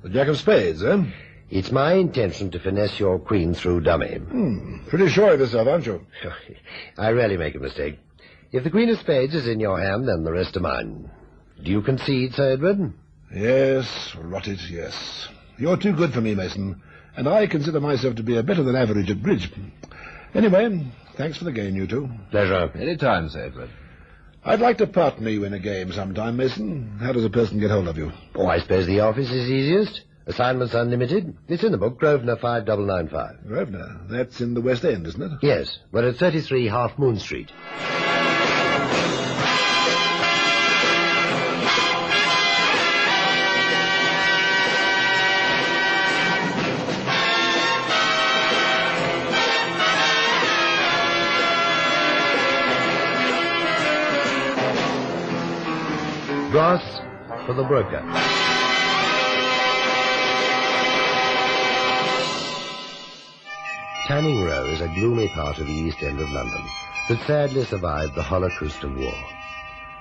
The Jack of Spades, eh? It's my intention to finesse your queen through dummy. Pretty sure of yourself, aren't you? I rarely make a mistake. If the Queen of Spades is in your hand, then the rest are mine. Do you concede, Sir Edward? Yes, rot it, yes. You're too good for me, Mason, and I consider myself to be a better than average at bridge. Anyway, thanks for the game, you two. Pleasure. Any time, Sir Edward. I'd like to partner you in a game sometime, Mason. How does a person get hold of you? Oh, I suppose the office is easiest. Assignments unlimited. It's in the book, Grosvenor 5995. Grosvenor? That's in the West End, isn't it? Yes, we're at 33 Half Moon Street. Brass for the broker. Tanning Row is a gloomy part of the East End of London that sadly survived the Holocaust of war.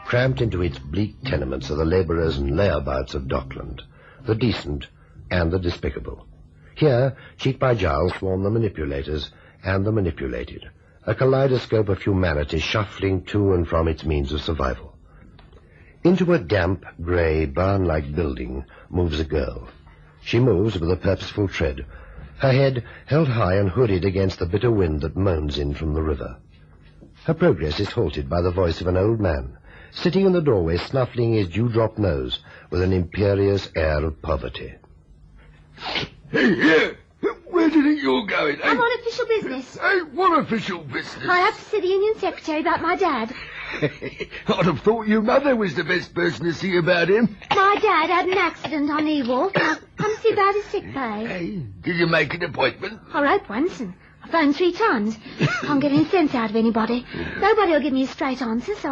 Cramped into its bleak tenements are the labourers and layabouts of Dockland, the decent and the despicable. Here, cheek by jowl, swarm the manipulators and the manipulated, a kaleidoscope of humanity shuffling to and from its means of survival. Into a damp, grey, barn-like building moves a girl. She moves with a purposeful tread, her head held high and hooded against the bitter wind that moans in from the river. Her progress is halted by the voice of an old man, sitting in the doorway snuffling his dewdrop nose with an imperious air of poverty. Hey, here! Where do you think you're going, eh? I'm on official business. Hey, what official business? I have to see the Union Secretary about my dad. I'd have thought your mother was the best person to see about him. My dad had an accident on Ewolf. Come to see about his sick pay. Hey, did you make an appointment? I wrote once and I phoned 3 times. Can't get any sense out of anybody. Nobody will give me a straight answer, so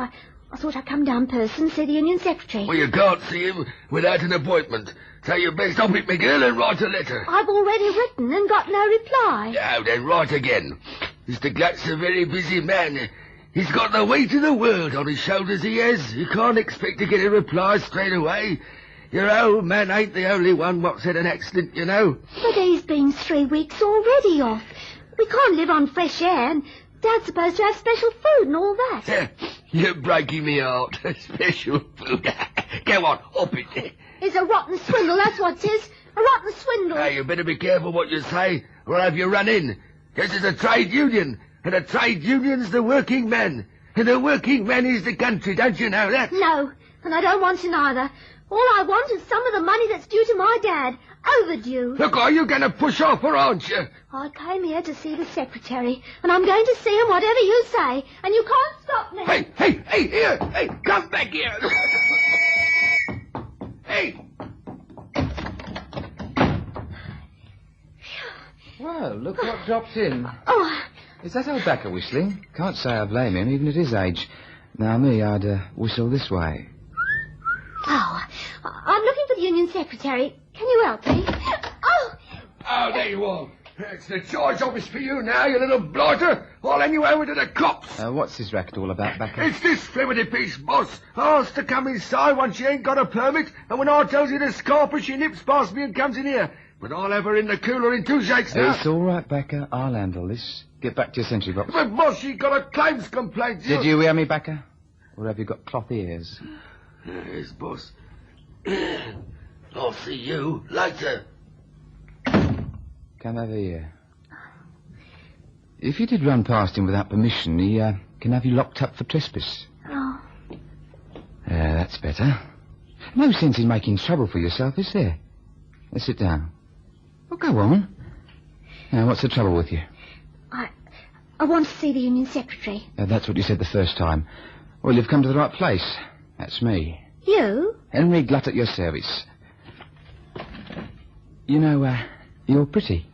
I thought I'd come down in person and see the Union Secretary. Well, you can't see him without an appointment. So you best stop it, McGill, and write a letter. I've already written and got no reply. Now, then, write again. Mr. Gluck's a very busy man. He's got the weight of the world on his shoulders, he has. You can't expect to get a reply straight away. Your old man ain't the only one what's had an accident, you know. But he's been 3 weeks already off. We can't live on fresh air, and Dad's supposed to have special food and all that. You're breaking me heart. Special food. Go on, up it. It's a rotten swindle, that's what it is. A rotten swindle. Now, you better be careful what you say, or I'll have you run in. This is a trade union, and a trade union's the working man. And the working man is the country, don't you know that? No, and I don't want to neither. All I want is some of the money that's due to my dad. Overdue. Look, are you going to push off, or aren't you? I came here to see the secretary, and I'm going to see him whatever you say, and you can't stop me. Hey, here! Hey, come back here! Hey! Well, look what dropped in. Oh, Is that old Backer whistling? Can't say I blame him, even at his age. Now, me, I'd whistle this way. I'm looking for the Union Secretary. Can you help me? Oh, there you are. It's the charge office for you now, you little blighter. I'll hand you over to the cops. What's this racket all about, Backer? It's this flimity piece, boss. Asked to come inside when she ain't got a permit, and when I tells you to scarp her, she nips past me and comes in here. But I'll have her in the cooler in 2 shakes now. It's all right, Backer. I'll handle this. Get back to your sentry box. But, boss, she got a claims complaint. Did you hear me, Backer? Or have you got cloth ears? Yes, boss. I'll see you later. Come over here. If you did run past him without permission, he can have you locked up for trespass. Oh. That's better. No sense in making trouble for yourself, is there? Now, sit down. Well, go on. Now, what's the trouble with you? I want to see the Union Secretary. That's what you said the first time. Well, you've come to the right place. That's me. You? Henry Glutt at your service. You know, you're pretty.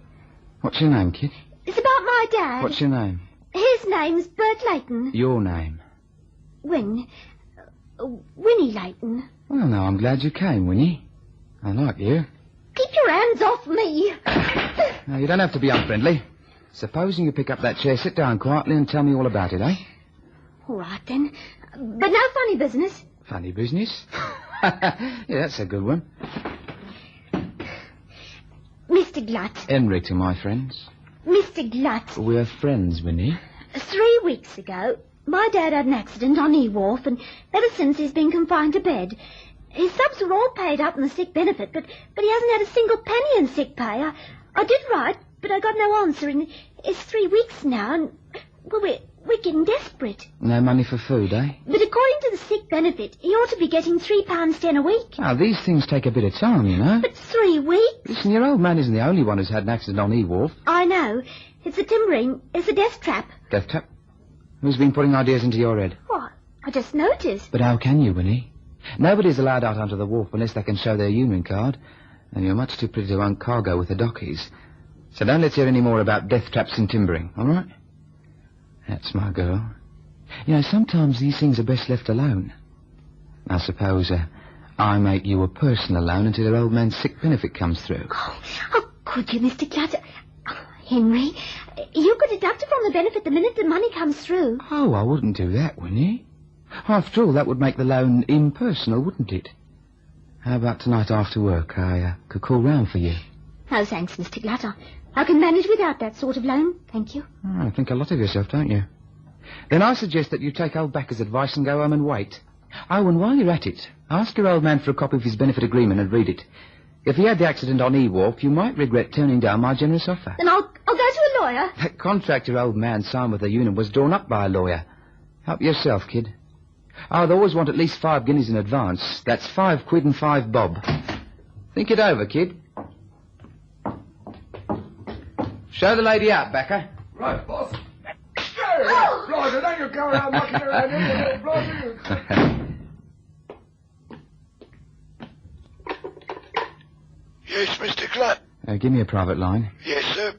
What's your name, kid? It's about my dad. What's your name? His name's Bert Layton. Your name? Winnie Layton. Well, now, I'm glad you came, Winnie. I like you. Keep your hands off me. Now, you don't have to be unfriendly. Supposing you pick up that chair, sit down quietly and tell me all about it, eh? All right, then. But no funny business. Funny business? Yeah, that's a good one. Mr. Glutt. Henry to my friends. Mr. Glutt. We're friends, Winnie. 3 weeks ago, my dad had an accident on E-Wharf, and ever since he's been confined to bed. His subs were all paid up in the sick benefit, but he hasn't had a single penny in sick pay. I did write, but I got no answer, and it's 3 weeks now, and well, we're getting desperate. No money for food, eh? But according to the sick benefit, he ought to be getting £3.10 a week. Now, these things take a bit of time, you know. But 3 weeks? Listen, your old man isn't the only one who's had an accident on E-Wharf. I know. It's the timbering. It's a death trap. Death trap? Who's been putting ideas into your head? What? I just noticed. But how can you, Winnie? Nobody's allowed out onto the wharf unless they can show their union card. And you're much too pretty to own cargo with the dockies. So don't let's hear any more about death traps and timbering, all right? That's my girl. You know, sometimes these things are best left alone. I suppose I make you a personal loan until your old man's sick benefit comes through. Oh, could you, Mr. Clutter? Henry, you could deduct it from the benefit the minute the money comes through. Oh, I wouldn't do that, Winnie. After all, that would make the loan impersonal, wouldn't it? How about tonight after work? I could call round for you. Oh, thanks, Mr. Glutter. I can manage without that sort of loan, thank you. Oh, I think a lot of yourself, don't you? Then I suggest that you take old Backer's advice and go home and wait. Oh, and while you're at it, ask your old man for a copy of his benefit agreement and read it. If he had the accident on E-Wharf, you might regret turning down my generous offer. Then I'll go to a lawyer. That contract your old man signed with the union was drawn up by a lawyer. Help yourself, kid. I'd always want at least 5 guineas in advance. That's 5 quid and 5 bob. Think it over, kid. Show the lady out, Backer. Right, boss. Blimey, don't you go around knocking around here, blimey. Yes, Mr. Glutt. Give me a private line. Yes, sir.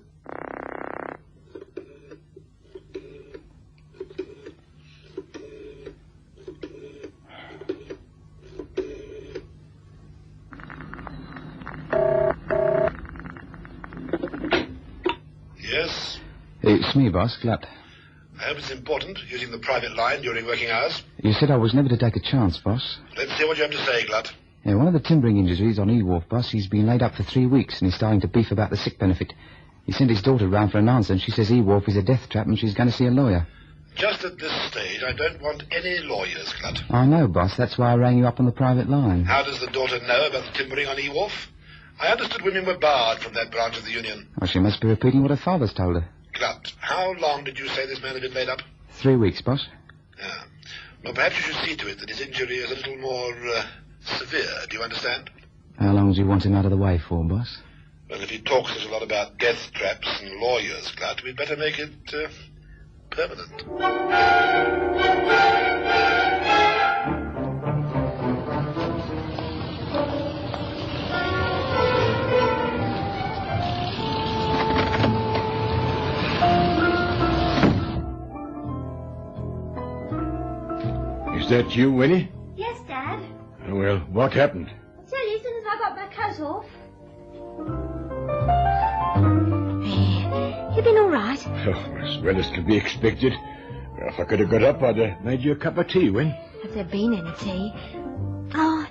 Yes? It's me, boss, Glutt. I hope it's important, using the private line during working hours. You said I was never to take a chance, boss. Let's hear what you have to say, Glutt. Yeah, one of the timbering injuries on E-Wharf, boss, he's been laid up for 3 weeks and he's starting to beef about the sick benefit. He sent his daughter round for an answer and she says E-Wharf is a death trap and she's going to see a lawyer. Just at this stage, I don't want any lawyers, Glutt. I know, boss. That's why I rang you up on the private line. How does the daughter know about the timbering on E-Wharf? I understood women were barred from that branch of the union. Well, she must be repeating what her father's told her. Glutt, how long did you say this man had been laid up? 3 weeks, boss. Yeah. Well, perhaps you should see to it that his injury is a little more severe. Do you understand? How long do you want him out of the way for, boss? Well, if he talks such a lot about death traps and lawyers, Glutt, we'd better make it permanent. Is that you, Winnie? Yes, Dad. Well, what happened? I'll tell you as soon as I got my coat off. There. You been all right? Oh, as well as could be expected. Well, if I could have got up, I'd have made you a cup of tea, Win. Have there been any tea? Oh,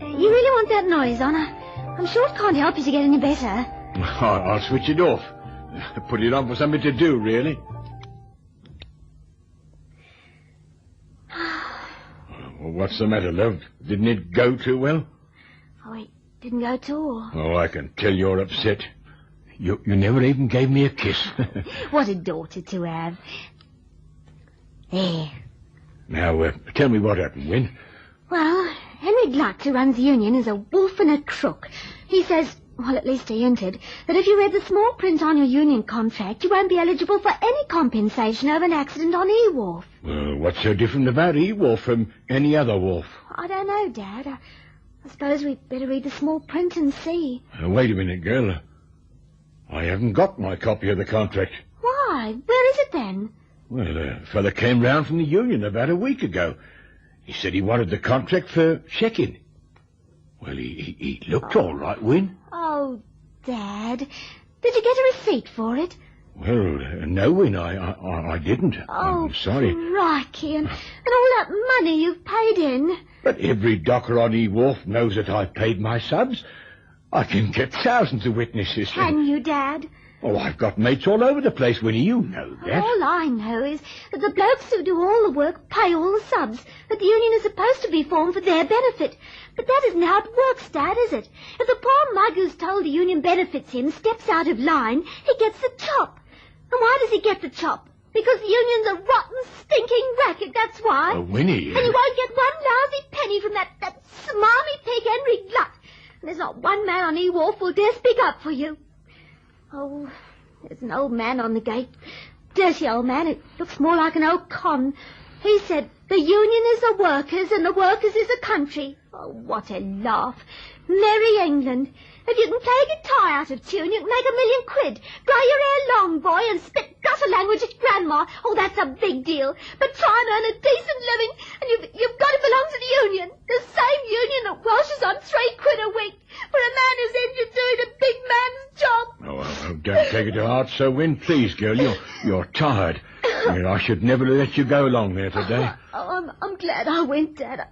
you really want that noise on? I'm sure it can't help you to get any better. I'll switch it off. Put it on for something to do, really. Well, what's the matter, love? Didn't it go too well? Oh, it didn't go at all. Oh, I can tell you're upset. You never even gave me a kiss. What a daughter to have. There. Now, tell me what happened, Win. Well, Henry Glutt, who runs the union, is a wolf and a crook. He says, well, at least he hinted, that if you read the small print on your union contract, you won't be eligible for any compensation over an accident on E-Wharf. Well, what's so different about E-Wharf from any other wharf? I don't know, Dad. I suppose we'd better read the small print and see. Wait a minute, girl. I haven't got my copy of the contract. Why? Where is it then? Well, a fella came round from the union about a week ago. He said he wanted the contract for checking. Well, he looked all right, Win. Oh, Dad. Did you get a receipt for it? Well, no, Win, I didn't. Oh, I'm sorry. crikey, and all that money you've paid in. But every docker on E-Wharf knows that I paid my subs. I can get thousands of witnesses. Can you, Dad? Oh, I've got mates all over the place, Winnie. You know that. All I know is that the blokes who do all the work pay all the subs, that the union is supposed to be formed for their benefit. But that isn't how it works, Dad, is it? If the poor mug who's told the union benefits him steps out of line, he gets the chop. And why does he get the chop? Because the union's a rotten, stinking racket, that's why. Oh, Winnie. And he won't get one lousy penny from that smarmy pig Henry Glutt. And there's not one man on E-Wharf who'll dare speak up for you. Oh, there's an old man on the gate. Dirty old man. It looks more like an old con. He said, the union is the workers and the workers is the country. Oh, what a laugh. Merry England. If you can play a guitar out of tune, you can make £1 million. Grow your hair long, boy, and spit gutter language at Grandma. Oh, that's a big deal. But try and earn a decent living, and you've got to belong to the union. The same union that washes on £3 a week for a man who's injured doing a big man's job. Oh, don't take it to heart so, Win. Please, girl, you're tired. I should never let you go along there today. Oh, I'm glad I went, Dad.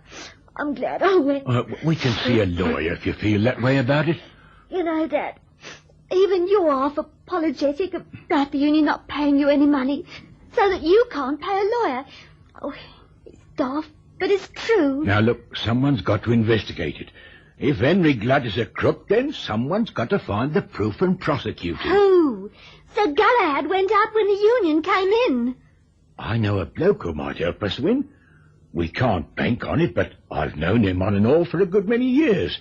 I'm glad I went. We can see a lawyer if you feel that way about it. You know, Dad, even you're half apologetic about the union not paying you any money so that you can't pay a lawyer. Oh, it's daft, but it's true. Now, look, someone's got to investigate it. If Henry Glutt is a crook, then someone's got to find the proof and prosecute him. Who? Sir Galahad went out when the union came in. I know a bloke who might help us, Win. We can't bank on it, but I've known him on and all for a good many years.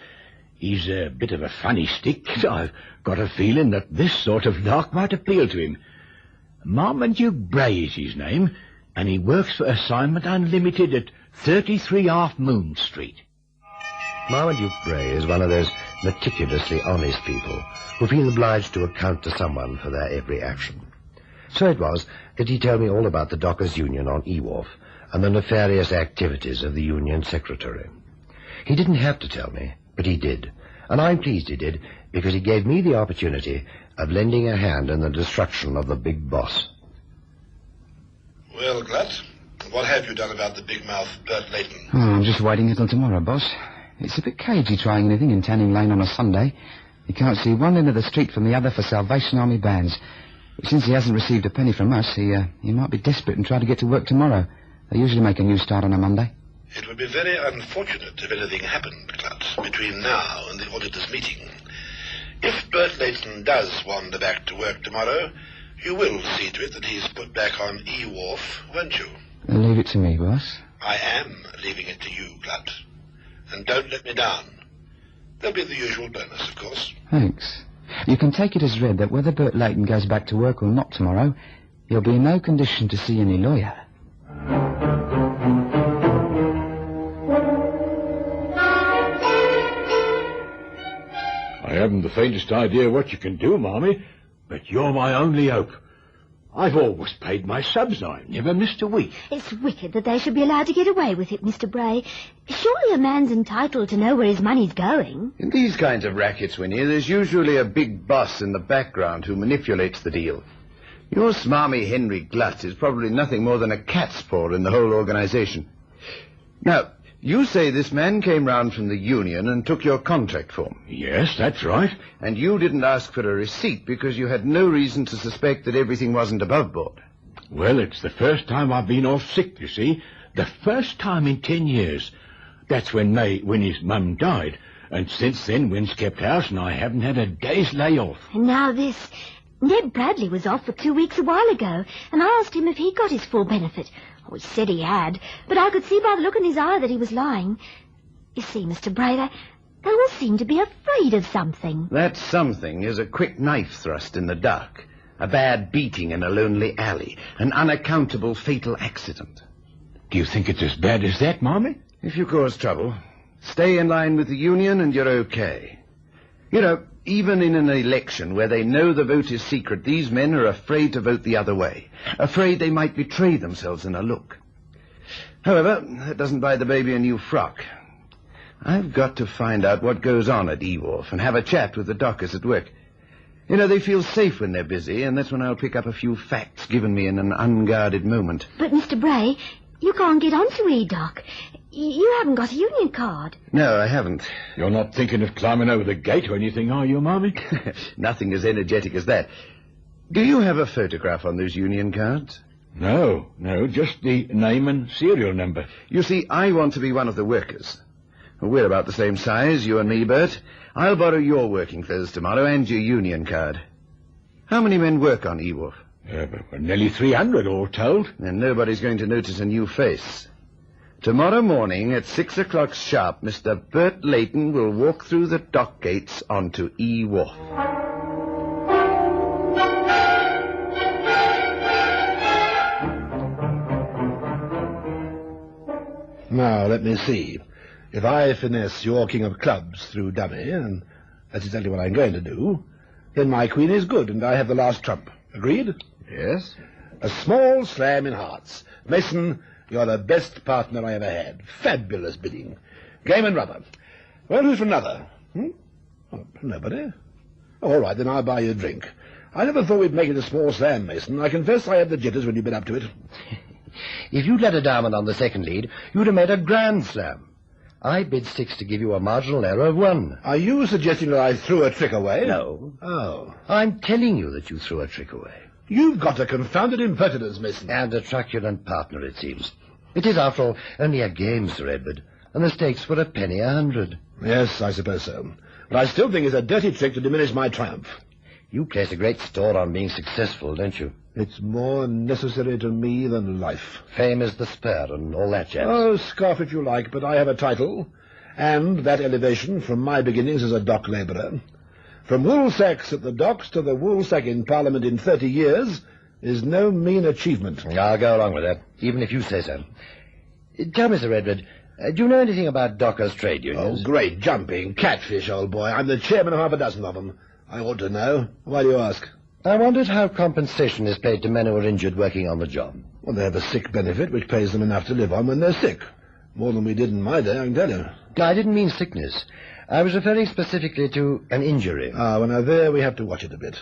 He's a bit of a funny stick. I've got a feeling that this sort of lark might appeal to him. Marmaduke Bray is his name, and he works for Assignment Unlimited at 33 Half Moon Street. Marmaduke Bray is one of those meticulously honest people who feel obliged to account to someone for their every action. So it was that he told me all about the Dockers' Union on E-Wharf and the nefarious activities of the union secretary. He didn't have to tell me, but he did, and I'm pleased he did, because he gave me the opportunity of lending a hand in the destruction of the big boss. Well, Glutt, what have you done about the big mouth Bert Layton? Oh, I'm just waiting until tomorrow, boss. It's a bit cagey trying anything in Tanning Lane on a Sunday. You can't see one end of the street from the other for Salvation Army bands. But since he hasn't received a penny from us, he might be desperate and try to get to work tomorrow. They usually make a new start on a Monday. It would be very unfortunate if anything happened, Glutt, between now and the auditors' meeting. If Bert Layton does wander back to work tomorrow, you will see to it that he's put back on E-Wharf, won't you? Leave it to me, boss. I am leaving it to you, Glutt. And don't let me down. There'll be the usual bonus, of course. Thanks. You can take it as read that whether Bert Layton goes back to work or not tomorrow, he'll be in no condition to see any lawyer. I haven't the faintest idea what you can do, Marmie, but you're my only hope. I've always paid my subs. I never missed a week. It's wicked that they should be allowed to get away with it, Mr. Bray. Surely a man's entitled to know where his money's going. In these kinds of rackets, Winnie, there's usually a big boss in the background who manipulates the deal. Your smarmy Henry Glutt is probably nothing more than a cat's paw in the whole organization. Now, you say this man came round from the union and took your contract form. Yes, that's right. And you didn't ask for a receipt because you had no reason to suspect that everything wasn't above board. Well, it's the first time I've been off sick, you see. The first time in 10 years. That's when his mum died. And since then, Win's kept house and I haven't had a day's lay off. And now this. Ned Bradley was off for 2 weeks a while ago, and I asked him if he got his full benefit. Oh, he said he had, but I could see by the look in his eye that he was lying. You see, Mr. Bray, they all seem to be afraid of something. That something is a quick knife thrust in the dark, a bad beating in a lonely alley, an unaccountable fatal accident. Do you think it's as bad as that, Marmie? If you cause trouble, stay in line with the union and you're okay. You know, even in an election where they know the vote is secret, these men are afraid to vote the other way, afraid they might betray themselves in a look. However, that doesn't buy the baby a new frock. I've got to find out what goes on at E-Wharf and have a chat with the dockers at work. You know, they feel safe when they're busy, and that's when I'll pick up a few facts given me in an unguarded moment. But, Mr. Bray, you can't get onto E-Dock. You haven't got a union card. No, I haven't. You're not thinking of climbing over the gate or anything, are you, Marmee? Nothing as energetic as that. Do you have a photograph on those union cards? No, just the name and serial number. You see, I want to be one of the workers. We're about the same size, you and me, Bert. I'll borrow your working clothes tomorrow and your union card. How many men work on E-Wharf? Nearly 300, all told. And nobody's going to notice a new face. Tomorrow morning at 6 o'clock sharp, Mr. Bert Layton will walk through the dock gates onto E-Wharf. Now, let me see. If I finesse your king of clubs through dummy, and that's exactly what I'm going to do, then my queen is good, and I have the last trump. Agreed? Yes? A small slam in hearts. Mason, you're the best partner I ever had. Fabulous bidding. Game and rubber. Well, who's for another? Oh, nobody. All right, then I'll buy you a drink. I never thought we'd make it a small slam, Mason. I confess I had the jitters when you bid up to it. If you'd let a diamond on the second lead, you'd have made a grand slam. I bid 6 to give you a marginal error of 1. Are you suggesting that I threw a trick away? No. Oh. I'm telling you that you threw a trick away. You've got a confounded impertinence, Mason. And a truculent partner, it seems. It is, after all, only a game, Sir Edward, and the stakes were a penny 100. Yes, I suppose so. But I still think it's a dirty trick to diminish my triumph. You place a great store on being successful, don't you? It's more necessary to me than life. Fame is the spur and all that jazz. Oh, scoff if you like, but I have a title, and that elevation from my beginnings as a dock labourer. From woolsacks at the docks to the woolsack in Parliament in 30 years is no mean achievement. I'll go along with that, even if you say so. Tell me, Sir Edward, do you know anything about dockers' trade unions? Oh, great jumping. Catfish, old boy. I'm the chairman of half a dozen of them. I ought to know. Why do you ask? I wondered how compensation is paid to men who are injured working on the job. Well, they have a sick benefit which pays them enough to live on when they're sick. More than we did in my day, I can tell you. I didn't mean sickness. I was referring specifically to an injury. Well, now there we have to watch it a bit.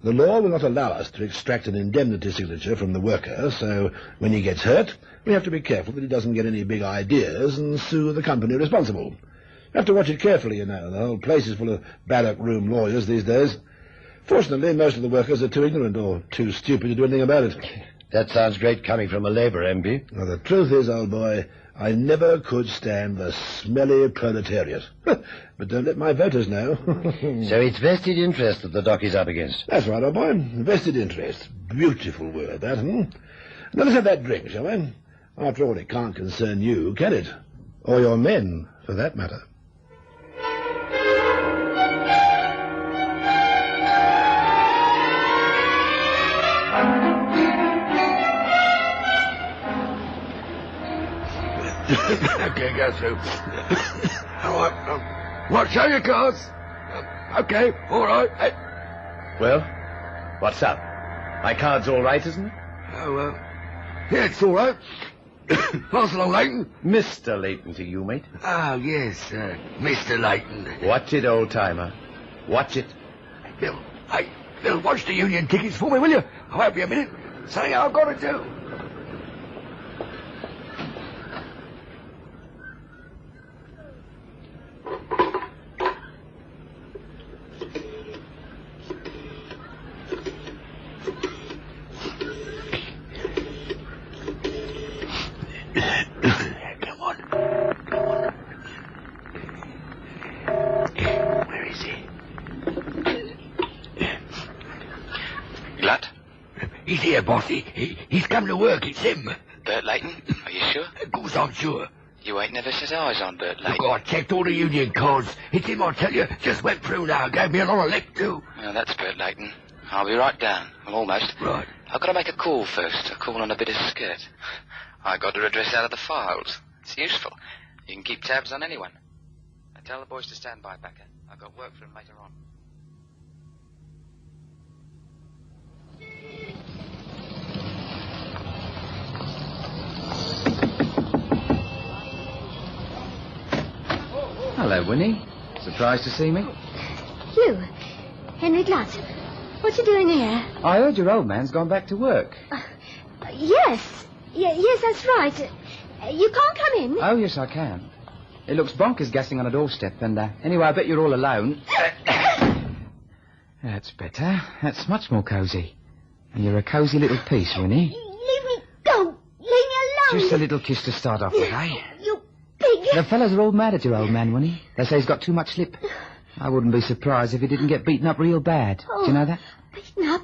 The law will not allow us to extract an indemnity signature from the worker, so when he gets hurt, we have to be careful that he doesn't get any big ideas and sue the company responsible. You have to watch it carefully, you know. The whole place is full of barrack room lawyers these days. Fortunately, most of the workers are too ignorant or too stupid to do anything about it. That sounds great coming from a Labour MP. Well, the truth is, old boy, I never could stand the smelly proletariat. But don't let my voters know. So it's vested interest that the dock is up against. That's right, old boy. Vested interest. Beautiful word, that, Now let's have that drink, shall we? After all, it can't concern you, can it? Or your men, for that matter. Okay, go through. All right. What, show your cards? Okay, all right. Hey. Well, what's up? My card's all right, isn't it? Oh, yeah, it's all right. Pass along, Layton. Mr. Layton to you, mate. Oh, yes, Mr. Layton. Watch it, old-timer. Watch it. Bill, watch the union tickets for me, will you? I won't be a minute. Something I've got to do. He's here, boss. He's come to work. It's him. Bert Layton? Are you sure? Of course I'm sure. You ain't never set eyes on Bert Layton. Look, I checked all the union cards. It's him, I tell you. Just went through now. Gave me a lot of lick, too. Well, that's Bert Layton. I'll be right down. Well, almost. Right. I've got to make a call first. A call on a bit of skirt. I got her address out of the files. It's useful. You can keep tabs on anyone. I tell the boys to stand by, Backer. I've got work for them later on. Hello, Winnie. Surprised to see me? You, Henry Glutt. What you doing here? I heard your old man's gone back to work. Yes. Yes, that's right. You can't come in. Oh, yes, I can. It looks bonkers gassing on a doorstep, and anyway, I bet you're all alone. That's better. That's much more cosy. And you're a cosy little piece, Winnie. Leave me go. Leave me alone. Just a little kiss to start off with, eh? You pig. The fellas are all mad at your old man, Winnie. They say he's got too much lip. I wouldn't be surprised if he didn't get beaten up real bad. Do you know that? Beaten up?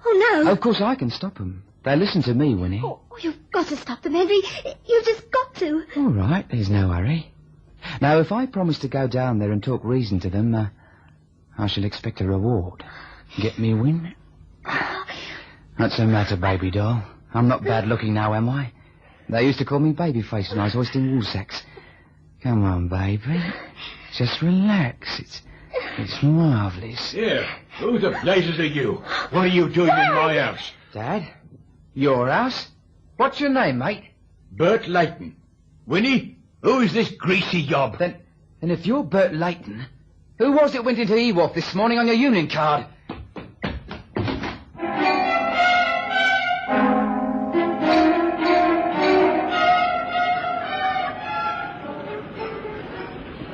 Oh, no. Of course I can stop them. They listen to me, Winnie. Oh, you've got to stop them, Henry. You've just got to. All right, there's no hurry. Now, if I promise to go down there and talk reason to them, I shall expect a reward. Get me, Win? What's the matter, baby doll? I'm not bad looking now, am I? They used to call me Babyface when I was hoisting wool sacks. Come on, baby. Just relax. It's marvellous. Here, who the blazes are you? What are you doing in my house? Dad? Your house? What's your name, mate? Bert Layton. Winnie, who is this greasy yob? Then if you're Bert Layton, who was it went into Ewolf this morning on your union card?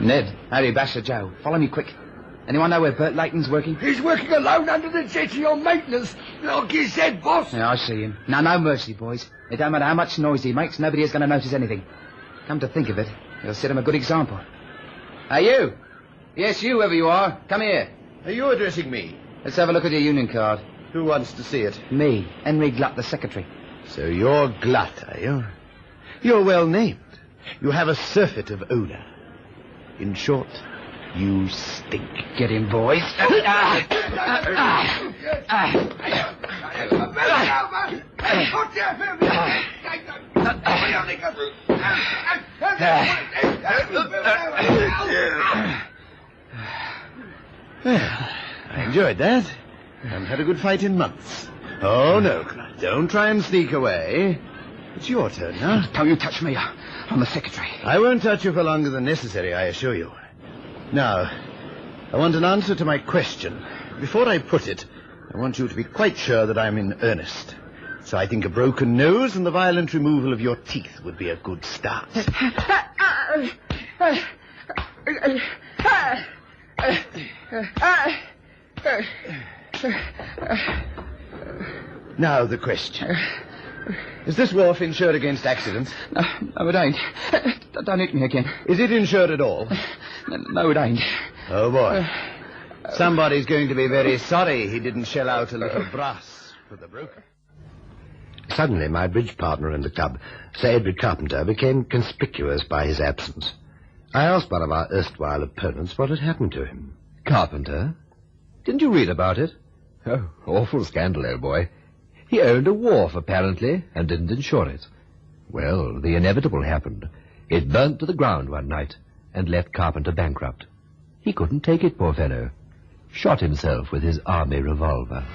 Ned, Harry, Basher, Joe, follow me quick. Anyone know where Bert Layton's working? He's working alone under the jetty on maintenance. Like you said, boss. Yeah, I see him. Now, no mercy, boys. It don't matter how much noise he makes, nobody is going to notice anything. Come to think of it, he'll set him a good example. Hey, you! Yes, you, whoever you are. Come here. Are you addressing me? Let's have a look at your union card. Who wants to see it? Me, Henry Glutt, the secretary. So you're Glutt, are you? You're well named. You have a surfeit of odour. In short, you stink. Get him, boys. I enjoyed that. Haven't had a good fight in months. Oh, no, Glutt. Don't try and sneak away. It's your turn now. Don't you touch me. I'm the secretary. I won't touch you for longer than necessary, I assure you. Now, I want an answer to my question. Before I put it, I want you to be quite sure that I'm in earnest. So I think a broken nose and the violent removal of your teeth would be a good start. Now the question. Is this wharf insured against accidents? No, it ain't. Don't hit me again. Is it insured at all? No, it ain't. Oh, boy. Somebody's going to be very sorry he didn't shell out a little brass for the broker. Suddenly, my bridge partner in the club, Sir Edward Carpenter, became conspicuous by his absence. I asked one of our erstwhile opponents what had happened to him. Carpenter? Didn't you read about it? Oh, awful scandal, old boy. He owned a wharf, apparently, and didn't insure it. Well, the inevitable happened. It burnt to the ground one night and left Carpenter bankrupt. He couldn't take it, poor fellow. Shot himself with his army revolver.